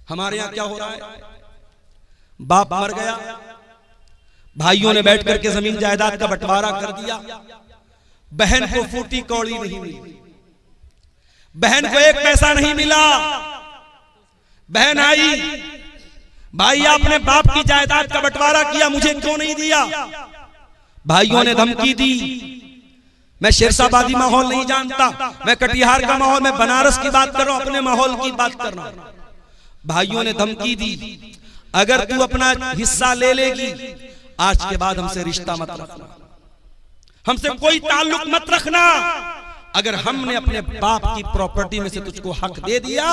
हमारे यहां क्या हो रहा है, बाप मर गया, भाइयों ने बैठ करके जमीन जायदाद का बंटवारा कर दिया, बहन को फूटी कौड़ी नहीं मिली, बहन को एक पैसा नहीं मिला। बहन आई, भाई आपने बाप की जायदाद का बंटवारा किया, मुझे क्यों नहीं दिया? भाइयों ने धमकी दी। मैं शेरशाबादी माहौल नहीं जानता, मैं कटिहार का माहौल, मैं बनारस की बात कर रहा हूं, अपने माहौल की बात कर रहा हूं। भाइयों ने धमकी दी, अगर तू अपना हिस्सा ले लेगी, आज के बाद हमसे रिश्ता मत रखना, हमसे कोई ताल्लुक मत रखना। अगर हमने अपने बाप की प्रॉपर्टी में से तुझको हक दे दिया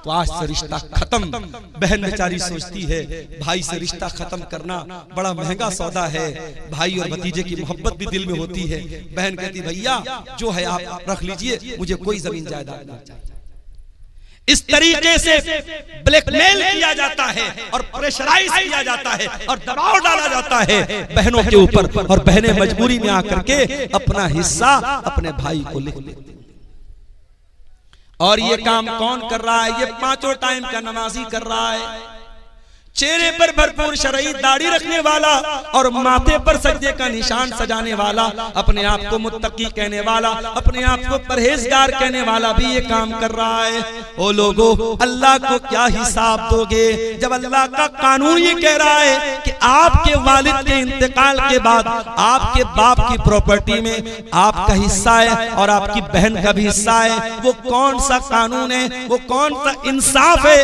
तो आज से रिश्ता खत्म। बहन बेचारी सोचती है भाई से रिश्ता खत्म करना बड़ा महंगा सौदा है, भाई और भतीजे की मोहब्बत भी दिल में होती है। बहन कहती भैया जो है आप रख लीजिए, मुझे कोई जमीन जायदाद नहीं चाहिए। इस तरीके से ब्लैकमेल किया जाता है और प्रेशराइज किया जाता है और दबाव डाला जाता है बहनों के ऊपर, और बहनें मजबूरी में आकर के अपना हिस्सा अपने भाई को लिख लेती हैं। और ये काम कौन कर रहा है? ये पांचों टाइम का नमाजी कर रहा है, चेहरे पर भरपूर शरई दाढ़ी रखने वाला और माथे पर सजदे का निशान सजाने वाला, अपने आप को मुत्तकी कहने वाला, अपने आप को परहेजगार कहने वाला भी ये काम कर रहा है। ओ लोगों, अल्लाह को क्या हिसाब दोगे जब अल्लाह का कानून ये कह रहा है कि आपके वालिद के इंतकाल के बाद आपके बाप की प्रॉपर्टी में आपका हिस्सा है और आपकी बहन का भी हिस्सा है। वो कौन सा कानून है, वो कौन सा इंसाफ है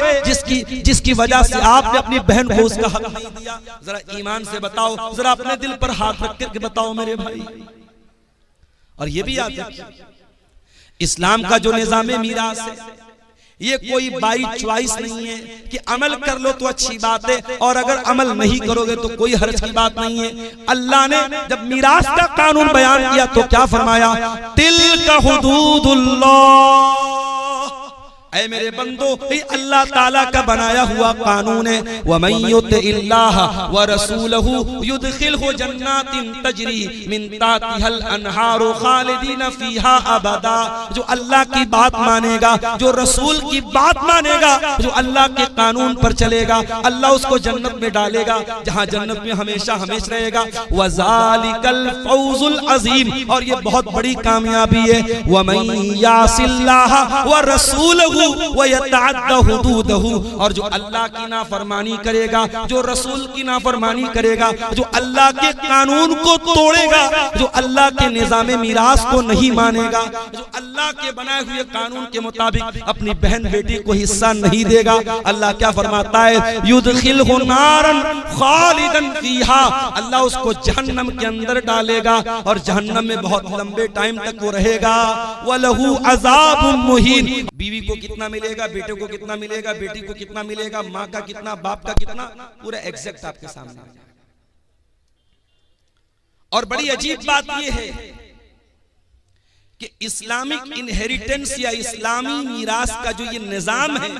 जिसकी वजह से आपने अपनी बहन को उसका हक नहीं दिया? जरा ईमान से बताओ, जरा अपने दिल पर हाथ रख करके बताओ मेरे भाई। और ये भी याद रखिए, इस्लाम का जो निजाम मीरास है ये कोई बाई चॉइस नहीं है कि अमल कर लो तो अच्छी बात है और अगर अमल नहीं करोगे तो कोई हर्ज की बात नहीं है। अल्लाह ने जब मीरास का कानून बयान किया तो क्या फरमाया? तिल्का हुदूदुल्लाह, ऐ मेरे बंदो, ये अल्लाह ताला का बनाया हुआ कानून है। वमन युतिल्लाह व रसूलहु युदखिलहु जन्नातिन तजरी मिन ताहतिहल अनहारु खालिदीन फीहा अबदा। जो अल्लाह की बात मानेगा, जो रसूल की बात मानेगा, जो अल्लाह के कानून पर चलेगा, अल्लाह उसको जन्नत में डालेगा जहां जन्नत में हमेशा हमेशा रहेगा। वज़ालिकल फौजुल अजीम, और ये बहुत बड़ी कामयाबी है। वमन यासिल्लाह व रसूलहु वयतअद्दा हुदूदहु, और जो अल्लाह की नाफरमानी करेगा, जो रसूल की नाफरमानी करेगा, जो अल्लाह के कानून को तोड़ेगा, जो अल्लाह के निजाम मीरास को नहीं मानेगा, जो अल्लाह के बनाए हुए कानून के मुताबिक अपनी बहन बेटी को हिस्सा नहीं देगा, अल्लाह क्या फरमाता है? युदखिलहु नारन खालिदन फीहा, अल्लाह उसको जहन्नम के अंदर डालेगा और जहन्नम में बहुत लंबे टाइम तक वो रहेगा। वलहु अज़ाबुन मुहीन, बीवी को कितना मिलेगा, बेटे को कितना मिलेगा, बेटी को कितना मिलेगा, माँ का कितना, बाप का कितना, पूरा एग्जैक्ट आपके सामने। और बड़ी अजीब बात यह है कि इस्लामिक इनहेरिटेंस या इस्लामी मीरास का जो ये निजाम है,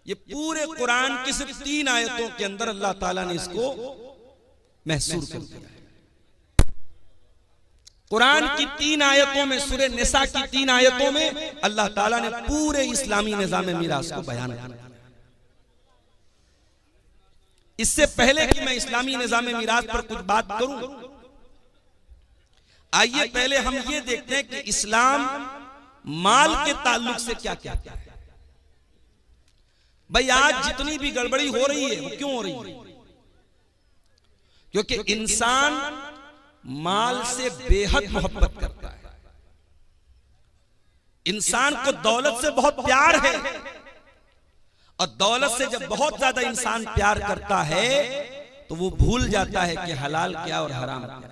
ये पूरे कुरान की सिर्फ 3 आयतों के अंदर अल्लाह ताला ने इसको महसूस कर दिया है। कुरान की 3 आयतों में, सूरह निसा की 3 आयतों में अल्लाह ताला ने पूरे इस्लामी निजाम मीरास को बयान किया। इससे पहले कि मैं इस्लामी निजाम मीरास पर कुछ बात करूं, आइए पहले हम ये देखते हैं कि इस्लाम माल के ताल्लुक से क्या क्या है। भाई आज जितनी भी गड़बड़ी हो रही है वो क्यों हो रही है? क्योंकि इंसान माल से बेहद मोहब्बत करता है। इंसान को दौलत से बहुत प्यार है और दौलत से जब बहुत ज्यादा इंसान प्यार करता है तो वो भूल जाता है कि हलाल क्या और हराम क्या।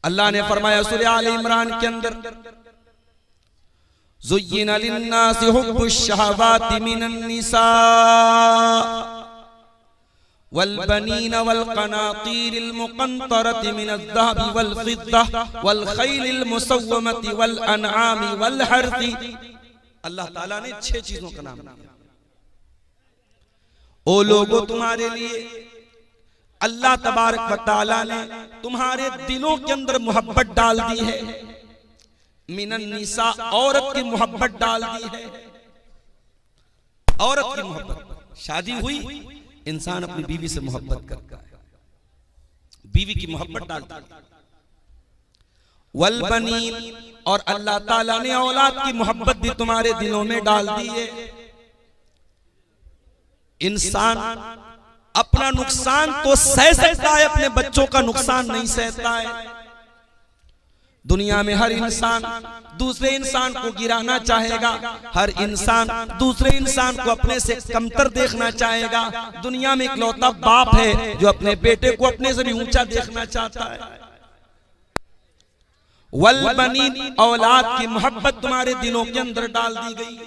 अल्लाह ने फरमाया सूरह आल इमरान के अंदर, ज़ुय्यिना लिन्नासि हुब्बुश शहवाति मिनन निसा वल बनीन वल क़नातीरिल मुक़ंतरति मिनज़ ज़हबि वल फ़िद्दा वल ख़ैलिल मुसव्वमति वल अनआमि वल हर्थि। अल्लाह ताला ने 6 चीजों का नाम दिया। ओ लोगों, तुम्हारे लिए अल्लाह तबारक व तआला ने तुम्हारे दिलों के अंदर मोहब्बत डाल दी है। मिनन निसा, औरत की मोहब्बत डाल दी है। औरत की मोहब्बत। शादी हुई, इंसान अपनी बीवी से मोहब्बत करता है, बीवी की मोहब्बत डालता है। वल बनीन, और अल्लाह ताला ने औलाद की मोहब्बत भी तुम्हारे दिलों में डाल दी है। इंसान अपना नुकसान तो सह सकता है, अपने बच्चों का नुकसान नहीं सहता है। दुनिया में हर इंसान दूसरे इंसान को गिराना चाहेगा, हर इंसान दूसरे इंसान को अपने से कमतर देखना चाहेगा। दुनिया में इकलौता बाप है जो अपने बेटे को अपने से भी ऊंचा देखना चाहता है। वल बनीन, औलाद की मोहब्बत तुम्हारे दिलों के अंदर डाल दी गई।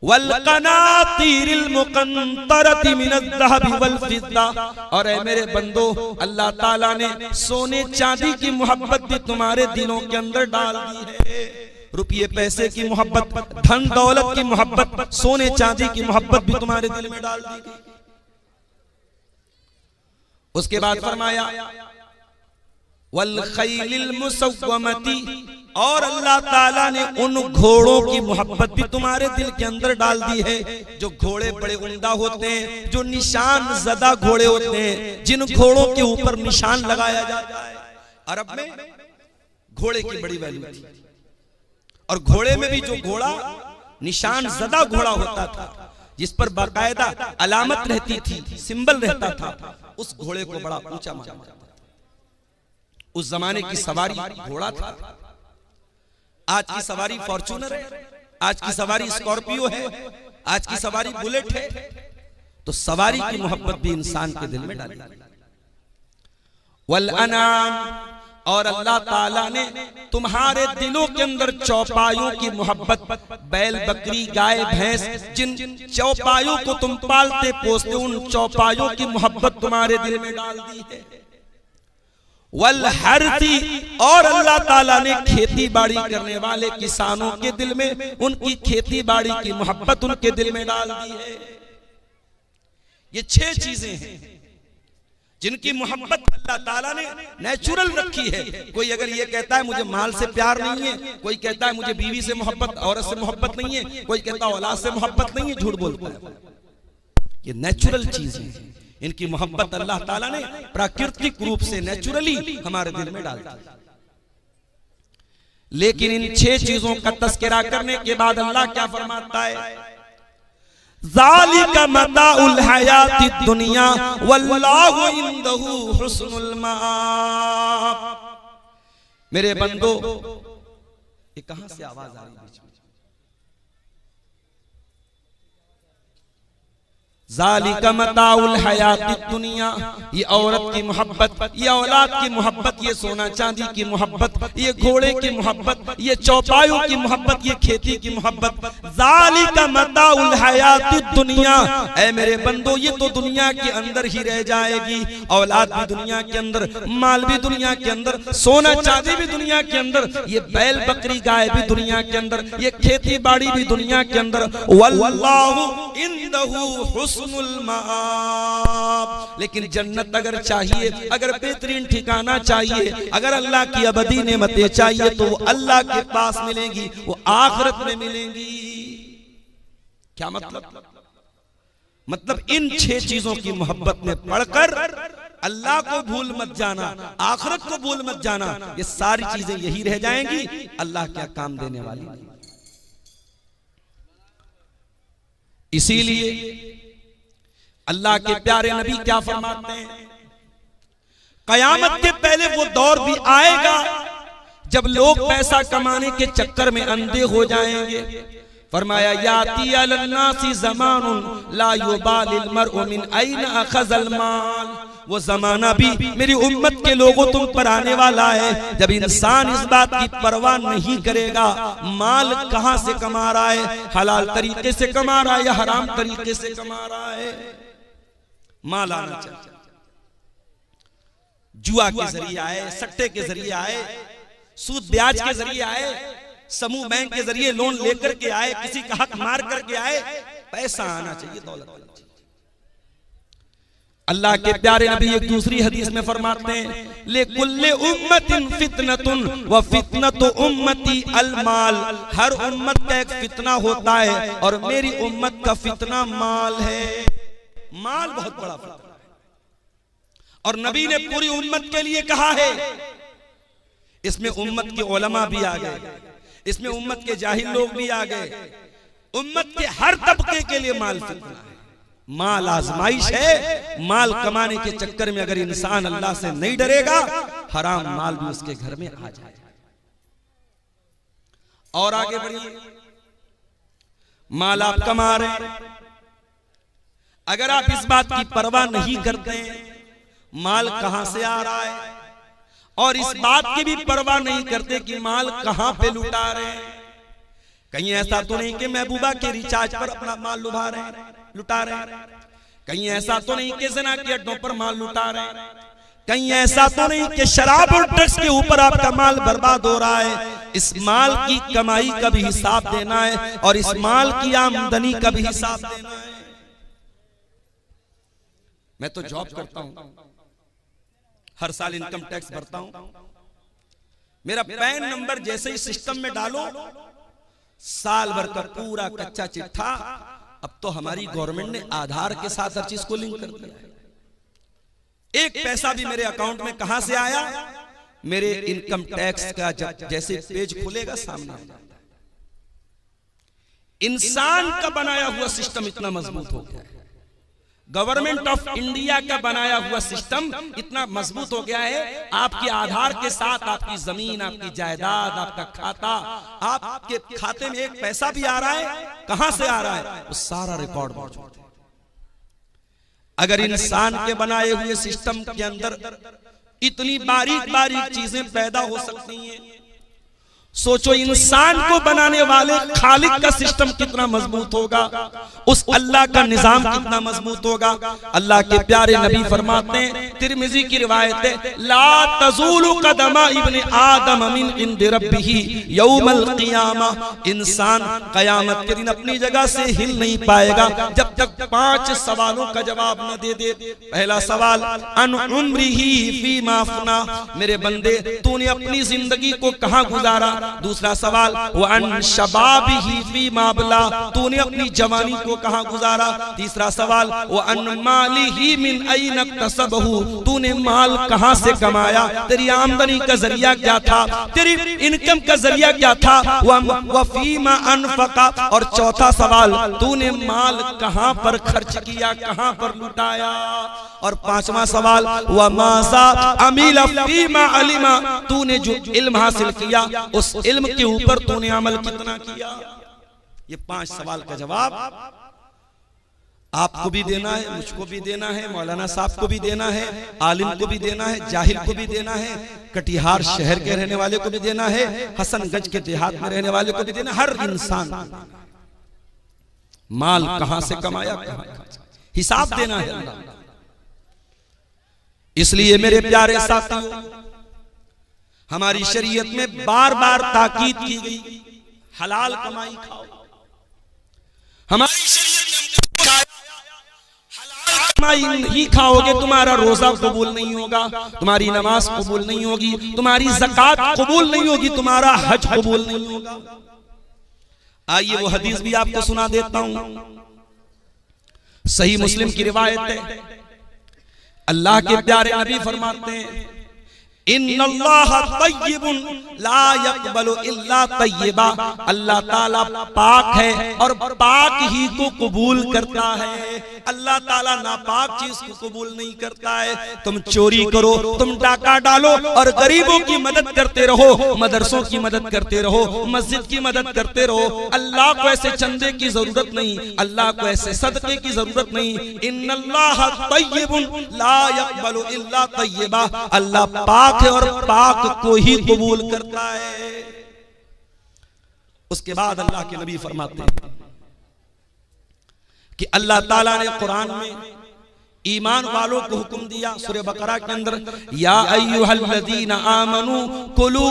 वल कनातीरिल मुकंतरति मिनज़्ज़हबि वल फिद्दा, और ऐ मेरे बंदो, अल्लाह ताला ने सोने चांदी की मोहब्बत भी तुम्हारे दिलों के अंदर डाल दी है। रुपये पैसे की मोहब्बत, धन दौलत की मोहब्बत, सोने चांदी की मोहब्बत भी तुम्हारे दिल में डाल दी गई। उसके बाद फरमाया वल खैलिल मुसव्वमती, और अल्लाह ताला ने उन घोड़ों की मोहब्बत भी तुम्हारे दिल के अंदर डाल दी है, जो घोड़े बड़े उम्दा होते हैं, जो निशान ज़दा घोड़े होते हैं, जिन घोड़ों के ऊपर निशान लगाया जाता है। अरब में घोड़े की बड़ी वैल्यू थी, और घोड़े में भी जो घोड़ा निशान ज़दा घोड़ा होता था, जिस पर बाकायदा अलामत रहती थी, सिंबल रहता था, उस घोड़े को बड़ा ऊंचा माना जाता था। उस जमाने की सवारी घोड़ा था। आज की सवारी फॉर्च्यूनर है, आज की सवारी स्कॉर्पियो है, आज की सवारी बुलेट है। तो सवारी की मोहब्बत भी इंसान के दिल में डाली। वल अनाम, और अल्लाह ताला ने तुम्हारे दिलों के अंदर चौपायों की मोहब्बत, बैल बकरी गाय भैंस, जिन चौपायों को तुम पालते पोसते, उन चौपायों की मोहब्बत तुम्हारे दिल में डाल दी है। वल हरती, और अल्लाह ताला ने खेती बाड़ी करने वाले किसानों के दिल में उनकी खेती बाड़ी की मोहब्बत उनके दिल में डाल दी है। ये 6 चीजें हैं जिनकी मोहब्बत अल्लाह ताला ने नेचुरल रखी है। कोई अगर ये कहता है मुझे माल से प्यार नहीं है, कोई कहता है मुझे बीवी से मोहब्बत, औरत से मोहब्बत नहीं है, कोई कहता है औलाद से मोहब्बत नहीं है, झूठ बोलता है। ये नेचुरल चीजें हैं, इनकी मोहब्बत अल्लाह ताला ने प्राकृतिक रूप से नेचुरली हमारे दिल में डाल दी। लेकिन इन 6 चीजों का तस्करा करने के बाद अल्लाह क्या फरमाता है, ज़ालिका मताउल हयातिद दुनिया वल्लाहु इंदहु हुस्नुल माआब। मेरे बंदो, ये कहां से आवाज आ रही है बीच में? ज़ालिका मताउल हयातिद दुनिया, ये औरत की मोहब्बत, ये औलाद की मोहब्बत, ये सोना चांदी की मोहब्बत, ये घोड़े की मोहब्बत, ये चौपायों की मोहब्बत, ये खेती की मोहब्बत। ज़ालिका मताउल हयातिद दुनिया, ऐ मेरे बंदो, ये तो दुनिया के अंदर ही रह जाएगी। औलाद भी दुनिया के अंदर, माल भी दुनिया के अंदर, सोना चांदी भी दुनिया के अंदर, ये बैल बकरी गाय भी दुनिया के अंदर, ये खेती बाड़ी भी दुनिया के अंदर। वल्लाहु इंदहु हुस्नुल माआब, लेकिन जन्नत अगर चाहिए, अगर बेहतरीन ठिकाना चाहिए, अगर अल्लाह की अबदी नेमतें चाहिए, तो वो अल्लाह के पास मिलेंगी, वो आखिरत में मिलेंगी। क्या मतलब? मतलब इन 6 चीजों की मोहब्बत में पढ़कर अल्लाह को भूल मत जाना, आखिरत को भूल मत जाना। ये सारी चीजें यही रह जाएंगी, अल्लाह क्या काम देने वाली नहीं। इसीलिए अल्लाह के प्यारे नबी क्या फरमाते हैं, कयामत के पहले वो दौर भी आएगा जब लोग पैसा कमाने के चक्कर में अंधे हो जाएंगे। फरमाया याती अलन्नासी ज़मानुन ला युबालिल मर्उ मिन ऐना अखज़ल माल, वो जमाना भी मेरी उम्मत के लोगों तुम पर आने वाला है जब इंसान इस बात की परवाह नहीं करेगा माल कहां से कमा रहा है, हलाल तरीके से कमा रहा है या हराम तरीके से कमा रहा है। माल आना चाहिए, जुआ के जरिए आए, सट्टे के जरिए आए, सूद ब्याज के जरिए आए, समूह बैंक के जरिए लोन लेकर के आए, किसी का हक मार करके आए, पैसा आना चाहिए, दौलत आना चाहिए। अल्लाह के प्यारे नबी एक दूसरी हदीस में फरमाते हैं, ले कुल्ले उम्मतिन फितनतुन व फितनतु उम्मती अलमाल, हर उम्मत का एक फितना होता है और मेरी उम्मत का फितना माल है। माल बहुत बड़ा फितना है और नबी ने पूरी उम्मत के लिए कहा है। इसमें उम्मत के उलमा भी आ गए, इसमें उम्मत के जाहिल लोग भी आ गए। उम्मत के हर तबके के लिए माल फितना है। माल आजमाइश है। माल कमाने के चक्कर में अगर इंसान अल्लाह से नहीं डरेगा, हराम माल भी उसके घर में आ जाएगा। और आगे बढ़िए, माल आप कमा रहे हैं, अगर आप इस बात की परवाह नहीं करते माल कहां से आ रहा है और इस बात की भी परवाह नहीं करते कि माल कहां पे लुटा रहे हैं, कहीं ऐसा तो नहीं कि महबूबा के रिचार्ज पर अपना माल लुटा रहे हैं, कहीं ऐसा तो नहीं कि ज़िना के अड्डों पर माल लुटा रहे हैं, कहीं ऐसा तो नहीं कि शराब और ड्रग्स के ऊपर आपका माल बर्बाद हो रहा है। इस माल की कमाई का भी हिसाब देना है और इस माल की आमदनी का भी हिसाब देना है। मैं तो जॉब करता हूं, हर साल इनकम टैक्स भरता हूं। मेरा पैन नंबर जैसे ही सिस्टम में डालो, साल भर का पूरा कच्चा चिट्ठा, अब तो हमारी गवर्नमेंट ने आधार के साथ हर चीज को लिंक कर दिया है। एक पैसा भी मेरे अकाउंट में कहां से आया, मेरे इनकम टैक्स का जैसे पेज खुलेगा सामने आ जाता है। इंसान का बनाया हुआ सिस्टम इतना मजबूत हो गया है, गवर्नमेंट ऑफ इंडिया का बनाया हुआ सिस्टम इतना मजबूत हो गया है। आपके आधार के साथ आपकी जमीन, आपकी जायदाद, आपका खाता, आपके खाते में एक पैसा भी आ रहा है, कहां से आ रहा है, वो सारा रिकॉर्ड मौजूद है। अगर इंसान के बनाए हुए सिस्टम के अंदर इतनी बारीक बारीक चीजें पैदा हो सकती हैं, सोचो इंसान को बनाने वाले खालिक का सिस्टम कितना मजबूत होगा, उस अल्लाह का निजाम कितना मजबूत होगा। अल्लाह के प्यारे नबी फरमाते हैं, तिरमिजी की रिवायत है, ला तज़ूलु कदमा इब्ने आदम मिन इंदि रब्बिही यौमल क़ियामा, इंसान क़यामत के दिन अपनी जगह से हिल नहीं पाएगा जब तक 5 सवालों का जवाब न दे दे। पहला सवाल, अन उम्रिही फीमा अफ़ना, मेरे बंदे तूने अपनी जिंदगी को कहां गुजारा। दूसरा सवाल, वन शबाबिही फीमा अबला, तूने अपनी जवानी को कहां गुजारा। तीसरा सवाल, वन मालिही मिन ऐन इक्तसबहू, तूने माल कहां से कमाया, तेरी आमदनी का जरिया क्या था, तेरी इनकम का जरिया क्या था। व फीमा अनफका, और चौथा सवाल, तूने माल कहां पर खर्च किया, कहां पर लुटाया। और पांचवा सवाल, व माज़ा अमिला फीमा अलिमा, तूने जो इल्म हासिल किया उस इल्म के ऊपर तूने अमल कितना किया। ये 5 सवाल का जवाब आपको भी देना है, मुझको भी देना है, मौलाना साहब को भी देना है, आलिम को भी देना है, जाहिल को भी देना है, कटिहार शहर के रहने वाले को भी देना है, हसनगंज के देहात में रहने वाले को भी देना, हर इंसान माल कहां से कमाया, हिसाब देना है। इसलिए मेरे प्यारे साथियों, हमारी शरीयत में बार बार ताकीद की गई, हलाल कमाई खाओ। हमारी शरीयत में हलाल कमाई नहीं खाओगे तुम्हारा रोजा कबूल नहीं होगा, तुम्हारी नमाज कबूल नहीं होगी, तुम्हारी ज़कात कबूल नहीं होगी, तुम्हारा हज कबूल नहीं होगा। आइए वो हदीस भी आपको सुना देता हूं, सही मुस्लिम की रिवायत है। अल्लाह के प्यारे नबी फरमाते हैं, इन्नल्लाह तय्यिबुन ला यक़बलु इल्ला तय्यिबा, अल्लाह ताला पाक है और पाक ही को कबूल करता है। अल्लाह ताला नापाक चीज को कबूल नहीं करता है। तुम चोरी करो, तुम डाका डालो और गरीबों की मदद करते रहो, मदरसों की मदद करते रहो, मस्जिद की मदद करते रहो, अल्लाह को ऐसे चंदे की जरूरत नहीं, अल्लाह को ऐसे सदके की जरूरत नहीं। इन्नल्लाह तय्यिबुन ला यक़बलु इल्ला तय्यिबा, अल्लाह पाक है और पाक को ही कबूल करता है। उसके बाद अल्लाह के नबी फरमाते हैं कि अल्लाह ताला ने कुरान में ईमान वालों को हुक्म दिया, सूरह बकरा के अंदर, या अय्युहल्लज़ीना आमनू कुलू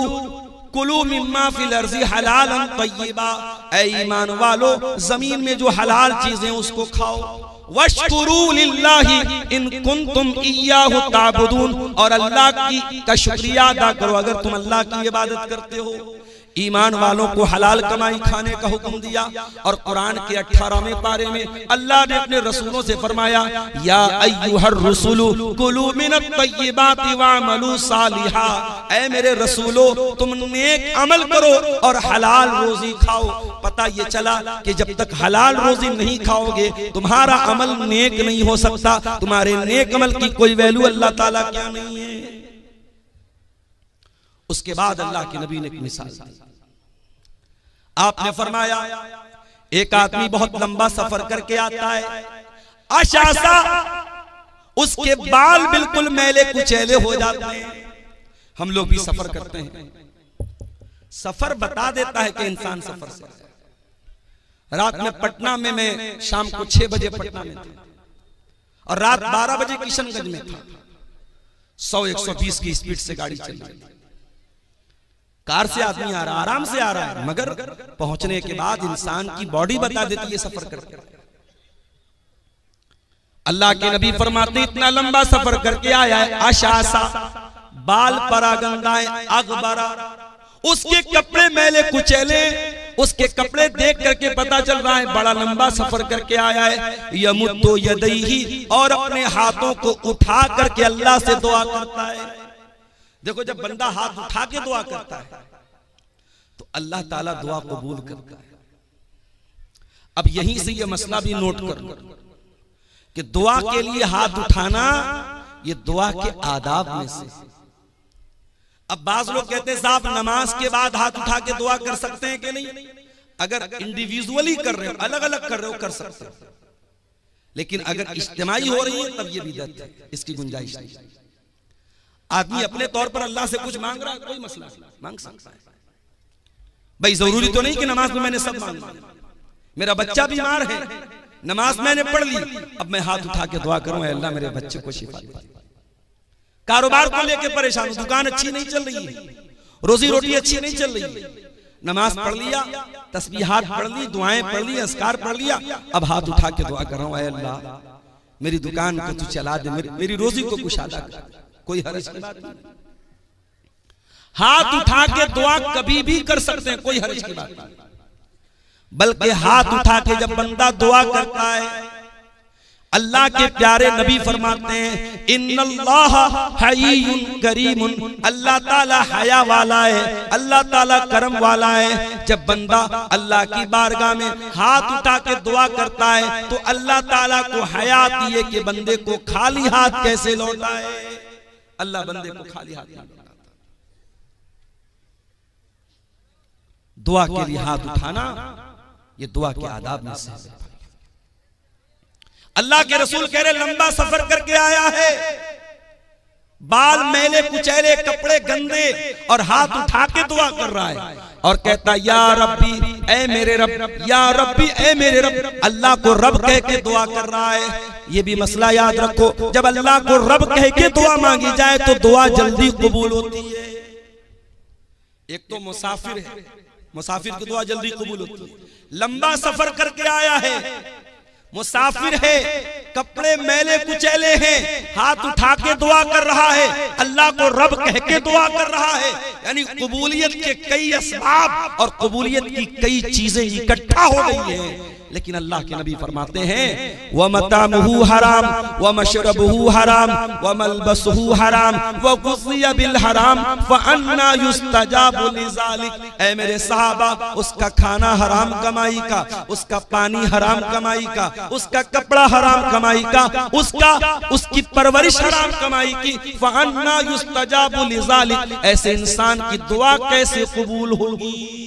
कुलू मिम्मा फिल अर्ज़ि हलालन तय्यिबा, ऐ ईमान वालो जमीन में जो हलाल चीजें उसको खाओ। वश्कुरू लिल्लाहि इन कुंतुम इय्याहु ताबुदून, और अल्लाह का शुक्रिया अदा करो अगर तुम अल्लाह की इबादत करते हो। ईमान वालों को हलाल कमाई खाने का हुक्म दिया, और कुरान के 18वें पारे में अल्लाह ने अपने रसूलों से फरमाया, या अय्युहर रसूलु कुलू मिनत तय्यिबाति वअमलू सालिहा, ऐ मेरे रसूलो तुम नेक अमल करो और हलाल रोजी खाओ। पता ये चला कि जब तक हलाल रोजी नहीं खाओगे तुम्हारा अमल नेक नहीं हो सकता, तुम्हारे नेक अमल की कोई वैल्यू अल्लाह ताला क्या नहीं है। उसके बाद अल्लाह के नबी ने एक मिसाल दी। आपने फरमाया एक आदमी बहुत लंबा सफर करके आता है, अशासा उसके बाल बिल्कुल मैले कुचैले हो जाते हैं। हम लोग भी सफर करते हैं, सफर बता देता है कि इंसान सफर से। रात में पटना में मैं शाम को 6 बजे पटना में था और रात 12 बजे किशनगंज में था। 100-120 की स्पीड से गाड़ी चल रही है, कार से आदमी आ रहा, आराम से आ रहा है, मगर पहुंचने के बाद इंसान की बॉडी बता देती है सफर करके। अल्लाह के नबी फरमाते इतना लंबा सफर करके आया है, आशासा बाल परागंदाए अगबरा, उसके कपड़े मैले कुचैले, उसके कपड़े देख करके पता चल रहा है बड़ा लंबा सफर करके आया है। यमुद्दु यदैहि, और अपने हाथों को उठा करके अल्लाह से दुआ करता है। देखो जब बंदा हाथ उठा के दुआ करता है तो अल्लाह ताला दुआ कबूल करता है। अब यहीं से ये मसला भी नोट कर लो कि दुआ के लिए हाथ उठाना ये दुआ के आदाब में से। अब बाज लोग कहते हैं साहब नमाज के बाद हाथ उठा के दुआ कर सकते हैं कि नहीं? अगर इंडिविजुअली कर रहे हो, अलग अलग कर रहे हो, कर सकते हो, लेकिन अगर इज्तिमाई हो रही है तब ये बिदअत है, इसकी गुंजाइश नहीं। आदमी अपने तौर पर अल्लाह से कुछ मांग रहा है, कोई मसला नहीं, मांग सकता है भाई। जरूरी तो नहीं कि नमाज में मैंने सब मांगा। मेरा बच्चा बीमार है, नमाज मैंने पढ़ ली, अब मैं हाथ उठा के दुआ करूं अल्लाह मेरे बच्चे को शिफा दे। कारोबार को लेके परेशान हूं, दुकान अच्छी नहीं चल रही है, रोजी रोटी अच्छी नहीं चल रही है, नमाज पढ़ लिया, तस्बीहात पढ़ ली, दुआएं पढ़ ली, अस्कार पढ़ लिया, अब हाथ उठा के दुआ कर रहा हूं अल्लाह मेरी दुकान को तू चला दे, मेरी रोजी को कुशादा कर। कोई हर्ज की बात नहीं, हाथ उठा के दुआ कभी भी कर सकते हैं, कोई हर्ज की बात नहीं। बल्कि हाथ उठा के जब बंदा दुआ करता है, अल्लाह के प्यारे नबी फरमाते हैं इन्नल्लाह हय्युन करीमुन, अल्लाह ताला हया वाला है, अल्लाह ताला करम वाला है। जब बंदा अल्लाह की बारगाह में हाथ उठा के दुआ करता है तो अल्लाह ताला को हया आती है कि बंदे को खाली हाथ कैसे लौटाए। अल्लाह बंदे को खाली हाथ नहीं लौटाता। दुआ के लिए हाथ उठाना ये दुआ के आदाब में से है। अल्लाह के रसूल कह रहे लंबा सफर करके आया है, बाल मैले कुचैले, कपड़े गंदे, और हाथ उठा के दुआ कर रहा है और कहता या रब्बी ऐ मेरे रब, या रब्बी ऐ मेरे रब। अल्लाह को रब कह के दुआ कर रहा है। ये भी मसला याद रखो, जब अल्लाह को रब कह के दुआ मांगी जाए तो दुआ जल्दी कबूल होती है। एक तो मुसाफिर है, मुसाफिर की दुआ जल्दी कबूल होती है। लंबा सफर करके आया है, मुसाफिर है, कपड़े मैले कुचैले हैं, हाथ उठा के दुआ कर रहा है, अल्लाह को रब कह के दुआ कर रहा है। यानी कबूलियत के कई असबाब और कबूलियत की कई चीजें इकट्ठा हो गई हैं। लेकिन अल्लाह के नबी फरमाते हैं व मतामुहु हराम व मशरबुहु हराम व मलबसुहु हराम व गुज़िया बिल हराम फअन्ना युस्तजाबु लिज़ालिक। ऐ मेरे सहाबा, उसका खाना हराम कमाई का, उसका पानी हराम कमाई का, उसका कपड़ा हराम कमाई का, उसकी परवरिश हराम कमाई की। फअन्ना युस्तजाबु लिज़ालिक, ऐसे इंसान की दुआ कैसे कबूल होगी?